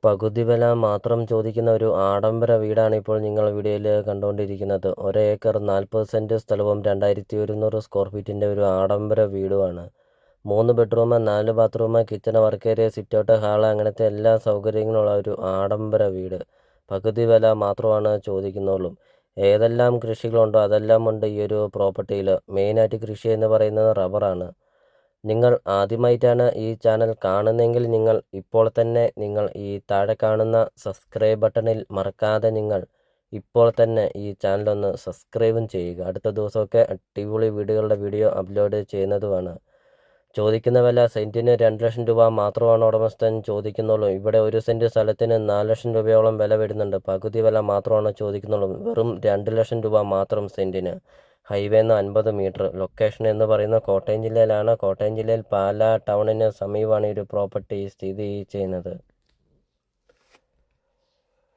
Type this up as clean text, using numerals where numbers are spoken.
പകുതി വില മാത്രം ചോദിക്കുന്ന ഒരു ആഡംബര വീടാണ് ഇപ്പോൾ നിങ്ങൾ വീഡിയോയിൽ കണ്ടുകൊണ്ടിരിക്കുന്നത്. 1 ഏക്കർ 40 സെൻറ്റ് സ്ഥലവും 2100 സ്ക്വയർ ഫീറ്റിൻ്റെ ഒരു ആഡംബര വീടുമാണ്. 3 bedroom, 4 bathroom, kitchen, work area, sit out, hall അങ്ങനത്തെ എല്ലാ സൗകര്യങ്ങളുള്ള ഒരു ആഡംബര വീട്. പകുതി വില മാത്രമാണ് ചോദിക്കുന്നുള്ളൂ. ഏതെല്ലാം കൃഷികളുണ്ടോ അതെല്ലാം ഉണ്ട് ഈ ഒരു പ്രോപ്പർട്ടിയിൽ. മെയിനായിട്ട് കൃഷി എന്ന് പറയുന്നത് റബ്ബറാണ്. നിങ്ങൾ ആദ്യമായിട്ടാണ് ഈ ചാനൽ കാണുന്നതെങ്കിൽ ഇപ്പോൾ തന്നെ ഈ താഴെ കാണുന്ന സബ്സ്ക്രൈബ് ബട്ടണിൽ മറക്കാതെ ഇപ്പോൾ തന്നെ ഈ ചാനലൊന്ന് സബ്സ്ക്രൈബും ചെയ്യുക. അടുത്ത ദിവസമൊക്കെ അടിപൊളി വീഡിയോ അപ്ലോഡ് ചെയ്യുന്നതുമാണ്. ചോദിക്കുന്ന വില സെൻറ്റിന് 2 ലക്ഷം രൂപ മാത്രമാണ് ഉടമസ്ഥൻ ചോദിക്കുന്നുള്ളൂ. ഇവിടെ 1 സെൻറ്റ് സ്ഥലത്തിന് 4 ലക്ഷം രൂപയോളം വില വരുന്നുണ്ട്. പകുതി വില മാത്രമാണ് ചോദിക്കുന്നുള്ളൂ. വെറും 2 ലക്ഷം രൂപ മാത്രം സെൻറ്റിന്. ഹൈവേന്ന് 50 മീറ്റർ. ലൊക്കേഷൻ എന്ന് പറയുന്നത് കോട്ടയം ജില്ലയിലാണ്. കോട്ടയം ജില്ലയിൽ പാലാ ടൗണിന് സമീപമാണ് ഈ ഒരു പ്രോപ്പർട്ടി സ്ഥിതി ചെയ്യുന്നത്.